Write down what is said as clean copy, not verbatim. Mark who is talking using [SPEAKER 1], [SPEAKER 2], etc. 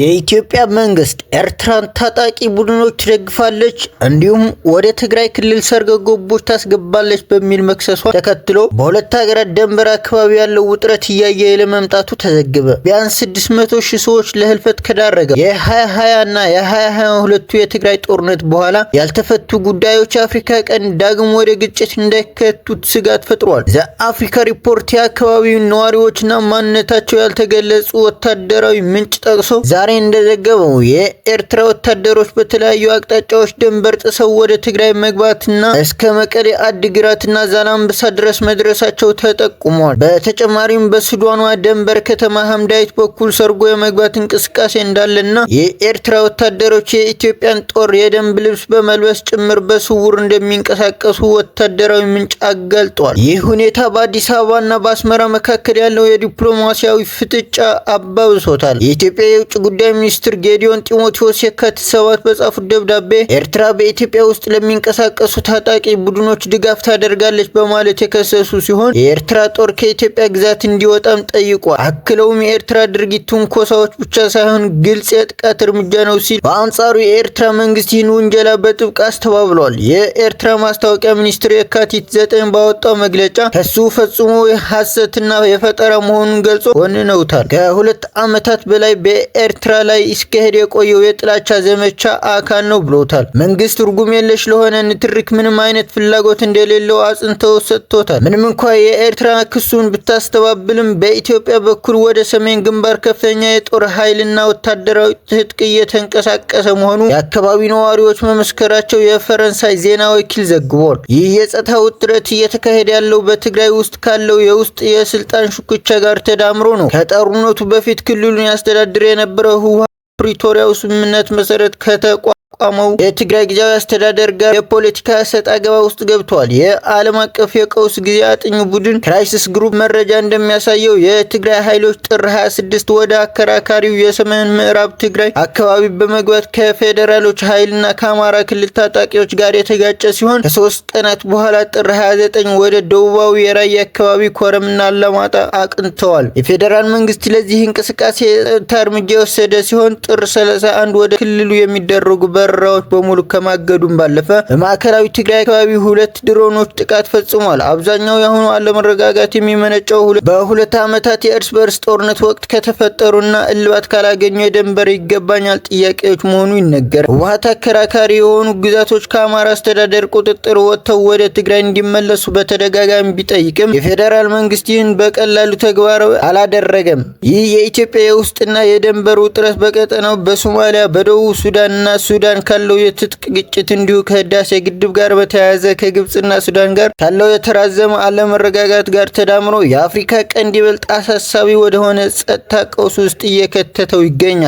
[SPEAKER 1] የኢትዮጵያ መንግስት ኤርትራን ታጣቂ ቡድኖች ትደግፋለች እንዲሁም ወደ ትግራይ ክልል ሰርጎ ገቦች ታስገባለች በሚል መክሰሷ ተከትሎ በሁለት ሀገራት ድንበር አካባቢ ያለው ውጥረት እያየለ መምጣቱ ተዘገበ። ቢያንስ 600,000 ሰዎች ለህልፈት ከዳረገ የ2020 እና የ2022 የትግራይ ጦርነት በኋላ ያልተፈቱ ጉዳዮች አፍሪካ ቀንድ ዳግም ወደ ግጭት እንዳይከቱት ስጋት ፈጥሯል። ዘአፍሪካ ሪፖርት የአካባቢው ነዋሪዎችና ማንነታቸው ያልተገለጹ ወታደራዊ ምንጭ ጠቅሶ ዛሬ እንደዘገበው የኤርትራ ወታደሮች በተለያዩ አቅጣጫዎች ድንበር ጥሰው ወደ ትግራይ መግባትና እስከ መቀሌ፣ አዲግራትና ዛላምበሳ ድረስ መድረሳቸው ተጠቁሟል። በተጨማሪም በሱዳኗ ድንበር ከተማ ሐምዳይት በኩል ሰርጎ የመግባት እንቅስቃሴ እንዳለና የኤርትራ ወታደሮች የኢትዮጵያን ጦር የደንብ ልብስ በመልበስ ጭምር በስውር እንደሚንቀሳቀሱ ወታደራዊ ምንጭ አጋልጧል። ይህ ሁኔታ በአዲስ አበባና በአስመራ መካከል ያለው የዲፕሎማሲያዊ ፍጥጫ አባብሶታል። የኢትዮጵያ የውጭ ጉዳይ ሚኒስትር ጌዲዮን ጢሞቴዎስ የካቲት 7 በጻፉት ደብዳቤ ኤርትራ በኢትዮጵያ ውስጥ ለሚንቀሳቀሱ ታጣቂ ቡድኖች ድጋፍ ታደርጋለች በማለት የከሰሱ ሲሆን የኤርትራ ጦር ከኢትዮጵያ ግዛት እንዲወጣም ጠይቋል። አክለውም የኤርትራ ድርጊት ትንኮሳዎች ብቻ ሳይሆን ግልጽ የጥቃት እርምጃ ነው ሲል፣ በአንጻሩ የኤርትራ መንግስት ይህን ውንጀላ በጥብቅ አስተባብሏል። የኤርትራ ማስታወቂያ ሚኒስትር የካቲት 9 ባወጣው መግለጫ ከሱ ፈጽሞ የሐሰትና የፈጠራ መሆኑን ገልጾ ኮንነውታል። ከሁለት ዓመታት በላይ በኤርትራ ላይ ሲካሄድ የቆየው የጥላቻ ዘመቻ አካል ነው ብሎታል። መንግስት ትርጉም የለሽ ለሆነ ንትርክ ምንም አይነት ፍላጎት እንደሌለው አጽንተው ሰጥቶታል። ምንም እንኳ የኤርትራ ክሱን ብታስተባብልም በኢትዮጵያ በኩል ወደ ሰሜን ግንባር ከፍተኛ የጦር ኃይልና ወታደራዊ ትጥቅ እየተንቀሳቀሰ መሆኑ የአካባቢ ነዋሪዎች መመስከራቸው የፈረንሳይ ዜና ወኪል ዘግቧል። ይህ የጸጥታ ውጥረት እየተካሄደ ያለው በትግራይ ውስጥ ካለው የውስጥ የስልጣን ሽኩቻ ጋር ተዳምሮ ነው። ከጦርነቱ በፊት ክልሉን ያስተዳድር የነበረው ህወሓት ፕሪቶሪያው ስምምነት መሰረት ከተቋቋመው የትግራይ ጊዜያዊ አስተዳደር ጋር የፖለቲካ ሰጣ ገባ ውስጥ ገብቷል። የዓለም አቀፍ የቀውስ ጊዜ አጥኚ ቡድን ክራይሲስ ግሩፕ መረጃ እንደሚያሳየው የትግራይ ኃይሎች ጥር 26 ወደ አከራካሪው የሰሜን ምዕራብ ትግራይ አካባቢ በመግባት ከፌዴራሎች ኃይልና ከአማራ ክልል ታጣቂዎች ጋር የተጋጨ ሲሆን ከ3 ቀናት በኋላ ጥር 29 ወደ ደቡባዊ የራያ አካባቢ ኮረምና አላማጣ አቅንተዋል። የፌዴራል መንግስት ለዚህ እንቅስቃሴ የጸጥታ እርምጃ የወሰደ ሲሆን ጥር 31 ወደ ክልሉ የሚደረጉ በረራዎች በሙሉ ከማገዱም ባለፈ በማዕከላዊ ትግራይ አካባቢ 2 ድሮኖች ጥቃት ፈጽሟል። አብዛኛው የአሁኑ አለመረጋጋት የሚመነጨው በሁለት ዓመታት የእርስ በርስ ጦርነት ወቅት ከተፈጠሩና እልባት ካላገኙ የድንበር ይገባኛል ጥያቄዎች መሆኑ ይነገራል። ህወሓት አከራካሪ የሆኑ ግዛቶች ከአማራ አስተዳደር ቁጥጥር ወጥተው ወደ ትግራይ እንዲመለሱ በተደጋጋሚ ቢጠይቅም የፌዴራል መንግስት ይህን በቀላሉ ተግባራዊ አላደረገም። ይህ የኢትዮጵያ የውስጥና የድንበር ውጥረት በቀጠናው በሶማሊያ፣ በደቡብ ሱዳንና ሱዳን ካለው የትጥቅ ግጭት እንዲሁ ከህዳሴ ግድብ ጋር በተያያዘ ከግብጽና ሱዳን ጋር ካለው የተራዘመ አለመረጋጋት ጋር ተዳምሮ የአፍሪካ ቀንድ ይበልጥ አሳሳቢ ወደሆነ ጸጥታ ቀውስ ውስጥ እየከተተው ይገኛል።